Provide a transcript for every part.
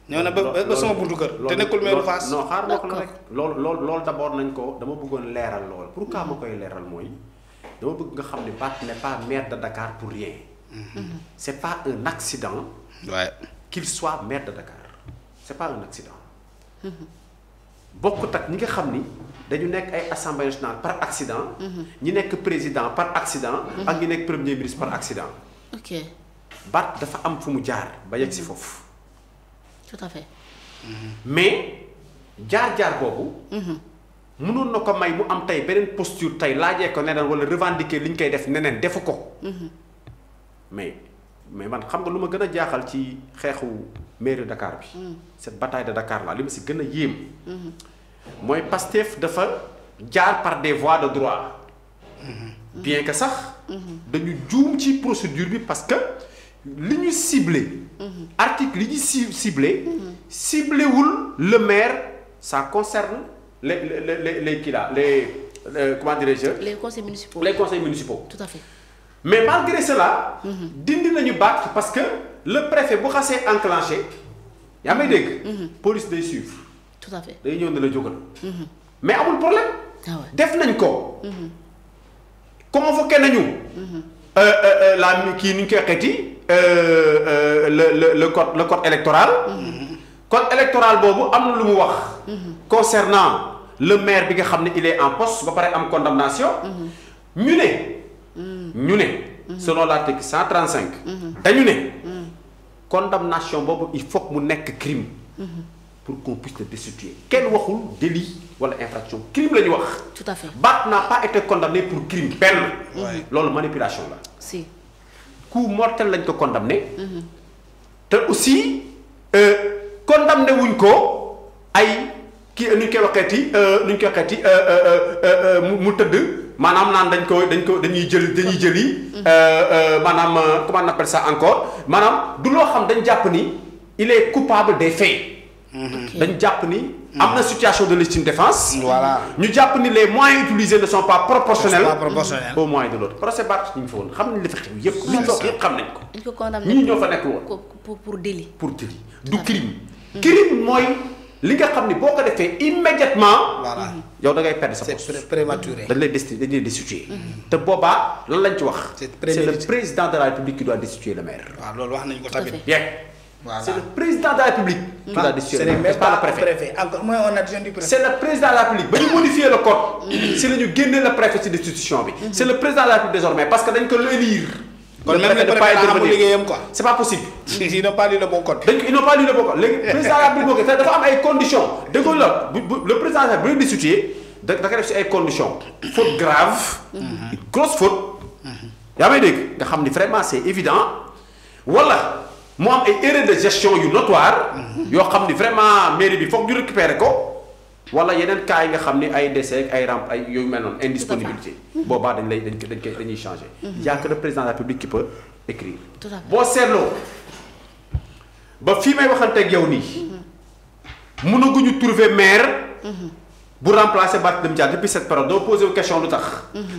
ñëw na ba sama buntu kër. te nekkul maire Fass. non xaar wax la rek. loolu d'abord nañ ko dama bëggoon leeral lool pourquoi ma koy leeral mooy dama bëgg nga xam ne Barth n'est pas maire de Dakar pour rien. C'est pas un accident. Ouais. Qu'il soit maire de Dakar c'est pas un accident. bokkut ak ñi nga xam ni dañu nekk ay assemblée nationale par accident. ñi nekk président par accident. ak ñi nekk premier ministre par accident. ok Barth dafa am fu mu jaar ba yegg si foofu. tout à fait. mais jaar-jaar boobu. mënoon na ko may mu am tey beneen posture tey laajee ko neneen wala revendiquer li ñu koy def neneen defu ko. mais man xam nga lu ma gën a jaaxal ci xeexu mairie Dakar bi. cette bataille de Dakar là li ma si gën a yéem. mooy Pastef dafa jaar par des voies de droit. bien que sax. dañu juum ci procédure bi parce que li ñu ciblé. article yi ñu ciblé wul le maire ça concerne les kii là les comment dirais-je. les conseils municipaux. les conseils municipaux. tout à fait. mais malgré cela. dindi nañu Barth parce que le préfet bu xasee enclenché yaa may dégg. police day suivre. tout à fait. day ñëw ne la jógal. mais amul problème. def nañ ko. convoqué nañu. la kii nu ñu koy xeeti le code électoral. code électoral boobu am na lu mu wax. concernant le maire bi nga xam ne il est en poste ba pare am condamnation. ñu ne. selon l'article 135. dañu ne. condamnation boobu il faut que mu nekk crime. pour qu'on puisse le destituer kenn waxul délit wala infraction crime la ñu wax. tout à fait. Barth n'a pas été condamné pour crime benn. loolu manipulation la. si. coup mortel lañ ko condamné. te aussi condamné wuñ ko ay kii nu ñu koy waxeeti mu tëdd maanaam naan dañuy jëli maanaam comment on appelle ça encore maanaam du loo xam dañ jàpp ni il est coupable des faits. dañ jàpp ni am na situation de légitime défense. voilà ñu jàpp ni les moyens utilisés ne sont pas proportionnels. proportionnels aux moyens de l'autre procès Barth ñu ngi fa woon xam nañ li fa xew yëpp. li ñu toog yëpp xam nañ ko. dañ ko condamné ñii ñoo fa nekk woon. pour délit. pour délit du crime. crime mooy li nga xam ni boo ko defee immédiatement. voilà yow da ngay perdre sa poste. c'est prématuré. dañ lay destituer. te boobaa lan lañ ci wax. c'est le président de la République qui doit destituer le maire. waaw loolu wax nañ ko tamit. bien. Voilà. C'est le président de la République qui doit destituer le maire, pas le préfet. Encore moins un adjoint du préfet. C'est le président de la République ba ñu modifier le code. si la ñu génnee le préfet ci destitution bi. c'est le président de la République désormais parce que dañ ko élire. kon même le préfet amul liggéeyam quoi. c'est pas possible. ils n'ont pas lu le bon code. ils n'ont pas lu le bon code léegi président de la République boobu dafa am ay conditions dégg nga le président de la République bu ñu destituer da koy def ci ay conditions. faute grave. grosse faute. yaa may dégg nga xam ni vraiment c'est évident wala. mu am ay erreurs de gestion yu notoire yoo xam ni vraiment mairie bi foog ñu récupérer ko wala yeneen cas yi nga xam ni ay décès ay ramp ay yooyu mel noonu indisponibilité boobaa dañuy changer. y a que le président de la République qui peut écrire. boo seetloo ba fii may waxanteeg yow nii mënaguñu trouver maire bu remplacer Barthélémy Dias depuis cette période doo poser question lu tax.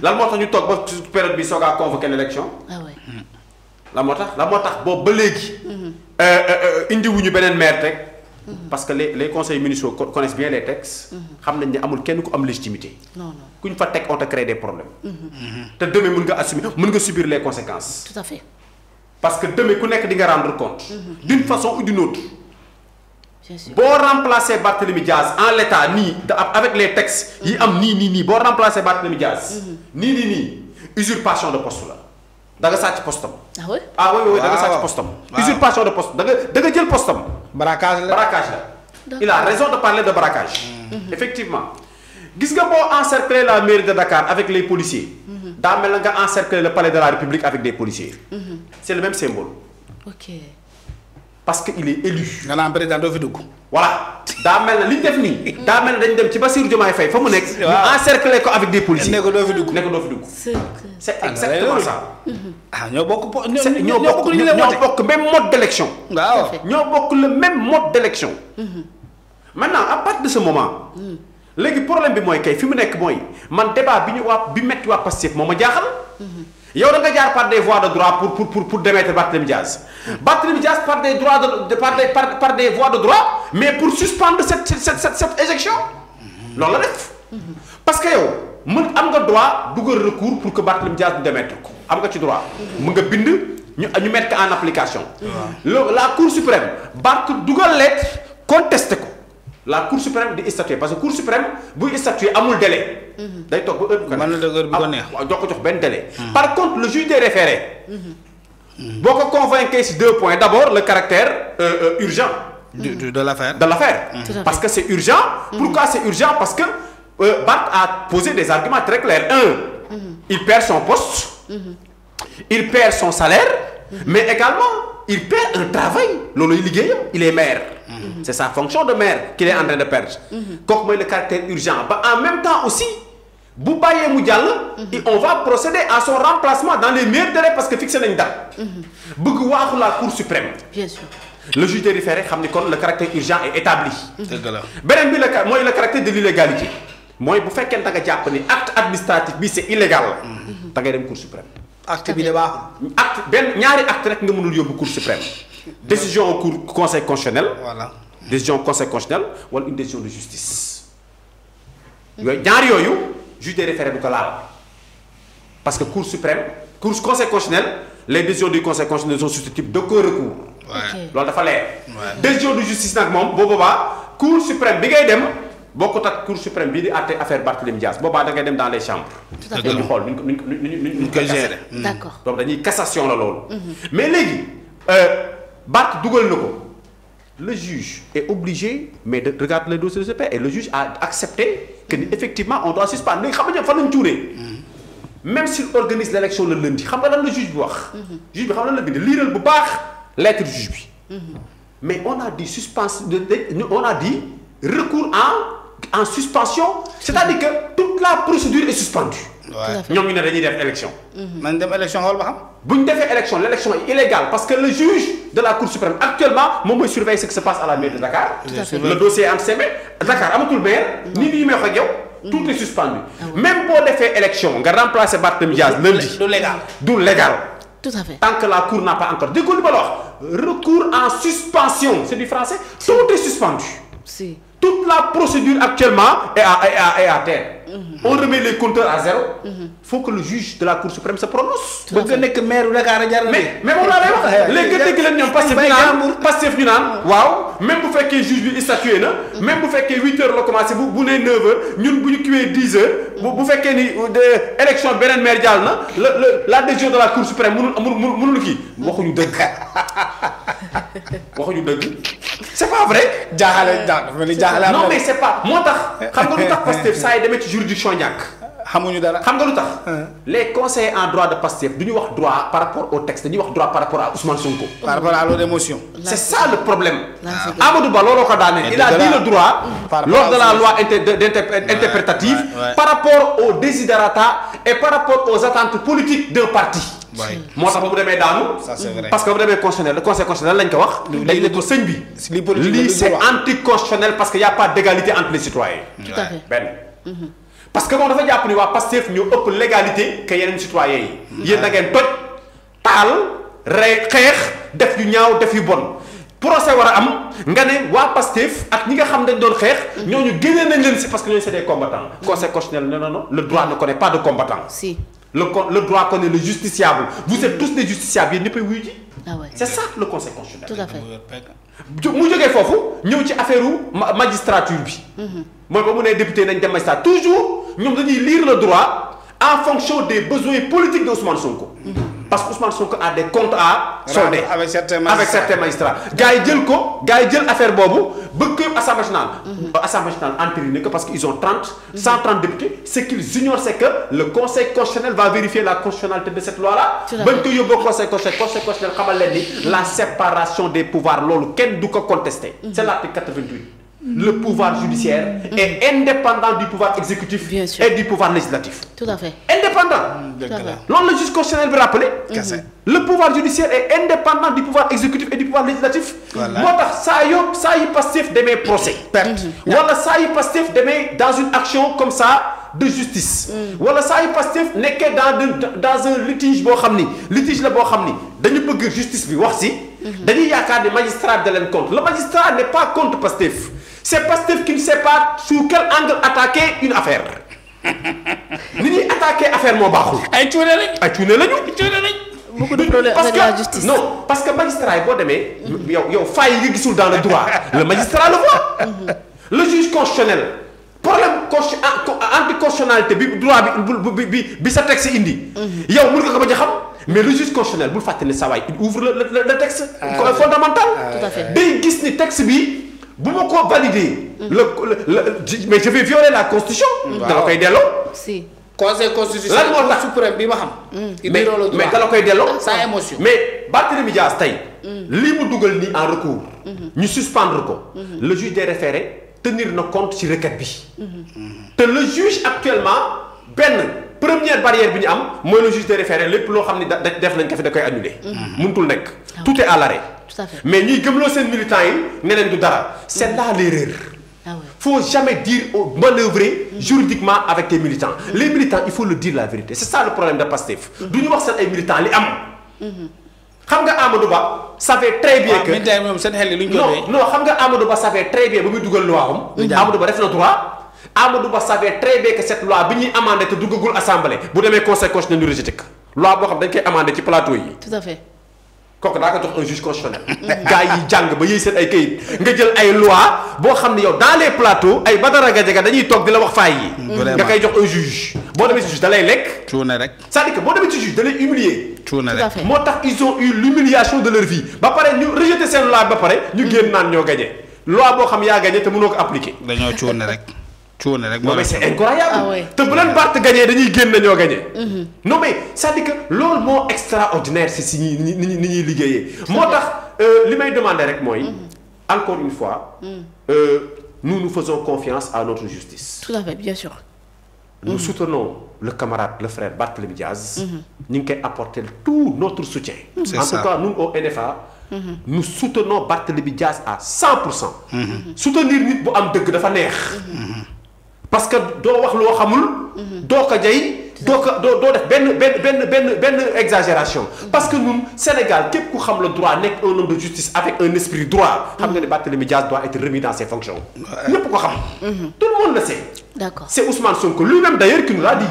lan moo tax ñu toog ba période bi soog a convoquer l'élection. la moo tax boobu ba léegi. indiwuñu beneen maire teg. parce que les conseils municipaux connaissent bien les textes. xam nañ ne amul kenn ku am légitimité. non ku ñu fa teg on te crée des problèmes. te demain mën nga assumer mën nga subir les conséquences. tout à fait. parce que demain ku nekk di nga rendre compte. d'une façon ou d'une autre. bien sûr boo remplacer Barthélémy Dias en l'état nii avec les textes yi am nii boo remplacer Barthélémy Dias. nii usurpation de poste la. da nga sàcc postam. oui da nga sàcc postam. usurpation de poste da nga jël postam. braquage la. il a raison de parler de braquage. effectivement gis nga boo encercler la mairie de Dakar avec les policiers. daa mel na nga encercler le palais de la République avec des policiers. c'est le même symbole. ok. parce que il est élu. nga naan président doo fi dugg. voilà daa mel na li ñu def nii. daa mel na dañu dem ci Bassirou Diomaye Faye fa mu nekk. ñu encercler ko avec des policiers. ne ko doo fi dugg. c'est exactement ça. ñoo bokk ñoo bokk même mode d'élection. waaw ñoo bokk le même mode d'élection. maintenant à partir de ce moment. léegi problème bi mooy kay fi mu nekk mooy man débat bi metti waa Pastef moo ma jaaxal. yow da nga jaar par des voies de droit pour démettre Barthélémy Diaz. Barthélémy Diaz par des droits par des voies de droit mais pour suspendre cette éjection. loolu la def. parce que yow mën am nga droit dugal recours pour que Barthélémy Diaz ñu démettre ko am nga ci droit. mën nga bind ñu mettre ko en application. la Cour suprême Barth dugal lettre contesté ko. la Cour suprême di statuer parce que Cour suprême buy statuer amul délai. day toog ba heure bu ko neex. mën na heure bu ko neex. waaw jox benn délai. par contre le juge des référés. boo ko convaincu ci 2 points d'abord le caractère urgent. de l'affaire. parce que c'est urgent. pourquoi c'est urgent parce que Barth a posé des arguments très clairs. Il perd son poste. Il perd son salaire. mais également il perd un travail loolu liggéeyam il est maire. c'est sa fonction de maire qu'il est en train de perdre. kooku mooy le caractère urgent ba en même temps aussi bu bàyyee mu jàll. on va procéder à son remplacement dans les meilleurs délais parce que fixé nañ date. bëgg waaxu la Cour suprême. bien sûr. le juge des référés xam ni kon le caractère urgent est établi. dëgg la beneen bi mooy le caractère de l'illégalité mooy bu fekkee da nga jàpp ni acte administratif bi c'est illégal. da ngay dem Cour suprême. acte bi de baaxul. acte ñaari acte rek nga mënul yóbbu Cour suprême. décision au conseil constitutionnel. voilà décision conseil constitutionnel wala une décision de justice. ñaar yooyu juge des référés du ko laal parce que Cour suprême conseil constitutionnel les décisions du conseil constitutionnel sont susceptibles de recours. loolu dafa leer. décision de justice nag moom boo boobaa Cour suprême bi ngay dem bokkut ak Cour suprême bii di àtte affaire Barthélémy Diaz boobaa da ngay dem dans les chambres. tout à fait ñu xool ñu koy gérer. d'accord donc dañuy cassation la loolu. mais léegi Barth dugal na ko le juge est obligé mais de regarder le dossier de ce père et le juge a accepté que ni effectivement on doit suspendre léegi xam nga fan lañ tuuree. même s'il organise l'élection le lundi xam nga lan la juge bi wax. juge bi xam nga lan la bind liiral bu baax lettre juge bi. mais on a dit on a dit recours en suspension c'est-à-dire que toute la procédure est suspendue. ñoom ñu ne dañuy def élection. man dem élection xool ba xam. bu ñu defee élection l'élection est illégale parce que le juge de la Cour suprême actuellement moom mooy surveiller ce qui se passe à la mairie de Dakar. le dossier est entre ses mains. Dakar amatul maire. ni nii may wax ak yow. tout est suspendu. même boo defee élection nga remplacer Barthélémy Diaz lundi. du légal. tout à fait. tant que la Cour n'a pas encore déggoo li ma la wax recours en suspension c'est du français tout est suspendu. si. toute la procédure actuellement est à terre. on remet les compteurs à zéro. faut que le juge de la Cour suprême se prononce. ba nga nekk maire Dakar a jar na. mais moom laa lay wax léegi nga dégg leen ñoom Pastef ñu naan waaw même bu fekkee juge bi statué na. même bu fekkee 8 heures la commencé bu nee 9 heures ñun bu ñu kiiwee 10 heures bu fekkee ni élection beneen maire jàll na la décision de la Cour suprême mënul kii waxuñu dëgg waxuñu dëgg c'est pas vrai. jaaxale non mais c'est pas moo tax xam nga lu tax Pastef saa yi demee ci juridiction ñàkk. xamuñu dara xam nga lu tax. les conseillers en droit de Pastef du ñu wax droit par rapport au texte dañuy wax droit par rapport à Ousmane Sonko. par rapport à l'autre émotion. c'est ça le problème. Amadou Ba looloo ko daaneel. il a dit le droit. lors de la loi interprétative. par rapport aux desiderata et par rapport aux attentes politiques d'un parti. moo tax ba mu demee daanu. ça c'est vrai parce que bu demee constitutionnel le conseil constitutionnel lañ ko wax. dañ ne ko sëñ bi. lii c'est anticonstitutionnel parce que y a pas d'égalité entre les citoyens. tout à fait benn. parce que moom dafa jàpp ni waa Pastef ñoo ëpp légalité que yeneen citoyens yi. yéen da ngeen toj taal xeex def yu ñaaw def yu bon. procès war a am nga ne waa Pastef ak ñi nga xam dañ doon xeex. ñooñu génnee nañ leen si parce que ñooñu c'est des combattants. conseil constitutionnel non le droit ne connaît pas de combattants. si. le droit connaît le justiciable vous êtes tous des justiciables yéen ñëppay wuyu ji. ah ouais c'est ça le conseil constitutionnel. tout à fait. mu jógee foofu ñëw ci affaire magistrature bi. mooy ba mu nee député nañ dem magistrat toujours ñoom dañuy lire le droit en fonction des besoins politiques de Ousmane Sonko. parce que Ousmane Sonko a des comptes à solder avec certains magistrats gars yi jël affaire boobu bëgg ko Assemblée nationale. Assemblée nationale entériné que parce que ils ont 130 députés ce qu'ils ignorent c'est que le conseil constitutionnel va vérifier la constitutionnalité de cette loi là. bañ ko yóbboo conseil constitutionnel xamal leen ni la séparation des pouvoirs loolu kenn du ko contester. c'est l'article 88. le pouvoir judiciaire est indépendant du pouvoir exécutif et du pouvoir législatif. tout à fait. Indépendant. loolu la juge constitutionnel bi rappelé. le pouvoir judiciaire est indépendant du pouvoir exécutif et du pouvoir législatif. moo tax saa yu Pastef demee procès. perte wala saa yu Pastef demee dans une action comme ça de justice. wala saa yu Pastef nekkee dans un litige boo xam ni litige la boo xam ni dañu bëgg justice bi wax si. dañuy yaakaar ni magistrat da leen contre le magistrat n'est pas contre Pastef c'est Pastef qui ne sait pas sous quel angle attaquer une affaire ni ñuy attaquer affaire moo baaxul. ay cuune lañu. beaucoup de problèmes avec la justice. non parce que magistrat yi boo demee. yow failles yi nga gisul dans le droit le magistrat le voit. le juge constitutionnel problème anticonstitutionnalité bi droit bi sa texte indi. yow mën nga ko bañ a xam mais le juge constitutionnel bul fàtte ne saa waay il ouvre le texte. fondamental. tout à fait day gis ni texte bi bu ma ko valider. mais je vais violer la constitution. da la koy delloo. si. conseil constitutionnel lan moo tax suprême bi ma xam. mais da la koy delloo. sans émotion. mais Barthélémy Dias tey. lii mu dugal nii en recours. ñu suspendre ko. le juge des référés tenir na compte ci requête bi. te le juge actuellement première barrière bi ñu am mooy le juge des référés lépp loo xam ne def nañ ko fi da koy annuler. mënutul nekk tout est à l'arrêt. tout à fait mais ñuy gëmloo seen militants yi ne leen du dara c'est là l'erreur. ah ouais. faut jamais dire manœuvrer juridiquement avec tes militants. Les militants il faut le dire la vérité c'est ça le problème de Pastef. du ñu wax seen ay militants li am. xam nga Amadou Ba savait très bien que militaire moom seen xel yi lu ñu ko non xam nga Amadou Ba savait très bien ba muy dugal loi am. Amadou Ba def na droit. Amadou Ba savait très bien que cette loi bi ñuy amandé te duggagul assemblée bu demee conseil constitutionnel ñu rejeté ko loi boo xam dañ koy amandé ci plateau yi. tout à fait. kooku daa ko jox un juge constitutionnel. gars yi jàng ba yëy seen ay kayit nga jël ay loi boo xam ne yow dans les plateaux ay Badara Gadiaga dañuy toog di la wax faay yi. nga koy jox un juge. boo demee ci juge da lay lekk. cuune rek. c'est-à-dire que boo demee ci juge da lay humilier. cuune tout à rek. fait. moo tax ils ont eu l'humiliation de leur vie ba pare ñu rejeté seen loi ba pare ñu génn naan ñoo gagné loi boo xam yaa gagné te mënoo ko appliquer. dañoo cuune rek. cuune rek non mais c'est incroyable. Ah ouais. te bu leen Barth gagné dañuy génn ñoo gagné. non mais c'est-à-dire que loolu moo extraordinaire si ni ñuy liggéeyee. moo tax li may demander rek mooy. encore une fois. nous faisons confiance à notre justice. tout à fait bien sûr. nous soutenons le camarade le frère Barthélémy Diaz. ñu ngi koy apporter tout notre soutien. C'est en ça. tout cas nous au NFA. nous soutenons Barthélémy Diaz à 100%. soutenir nit bu am dëgg dafa neex. parce que doo wax loo xamul. doo ko jay doo def benn exagération. parce que ñun Sénégal képp ku xam le droit nekk un homme de justice avec un esprit droit. xam nga ne Barthélémy Diaz doit être remis dans ses fonctions. ñëpp ko xam. tout le monde le sait. d'accord C'est Ousmane Sonko lui-même d'ailleurs qui nous l'a dit.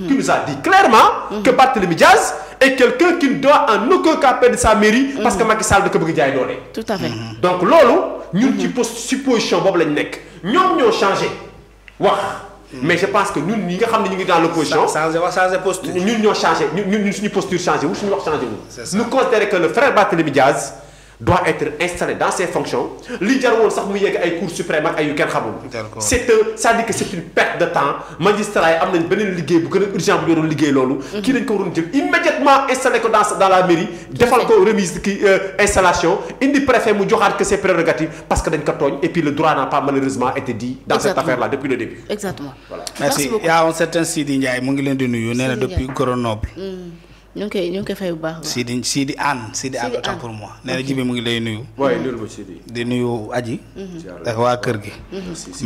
Qui nous a dit clairement que Barthélémy Diaz est quelqu'un qui ne doit en aucun cas perdre sa mairie. parce que Macky Sall da ko bëgg jaay doole. tout à fait. donc loolu ñun ci supposition boobu lañ nekk ñoom ñoo changé wax. mais je pense que ñun ñi nga xam ne ñu ngi dans l'opposition changer posture. ñun ñoo changé ñun suñu posture changé wu suñu wax changé C'est wu. ça. nous considérons que le frère Barthélémy Diaz doit être installé dans ses fonctions li jar woon sax mu yegg ay cour suprême ak ay yu kenn xamul. D'accord. c'est-à-dire que c'est une perte de temps magistrat yi am nañ beneen liggéey bu gën a urgent bu ñu doon liggéey loolu. kii dañ ko waroon jël immédiatement installé ko dans la mairie. defal ko remise kii installation indi préfet mu joxaat que ses prérogatives parce que dañ ko tooñ et puis le droit n'a pas malheureusement été dit. dans cette Exactement. affaire-là depuis le début. exactement. voilà. merci beaucoup. y a un certain Sidi Ndiaye mu ngi leen di nuyu nee na Sidi depuis Ndiaye. Grenoble. ñu ngi koy fay bu baax. Sidi Anne autant pour moi nee na Jibi mu ngi lay nuyu. waaye loolu mooy Sidi. di nuyu Aji. ak waa kër gi.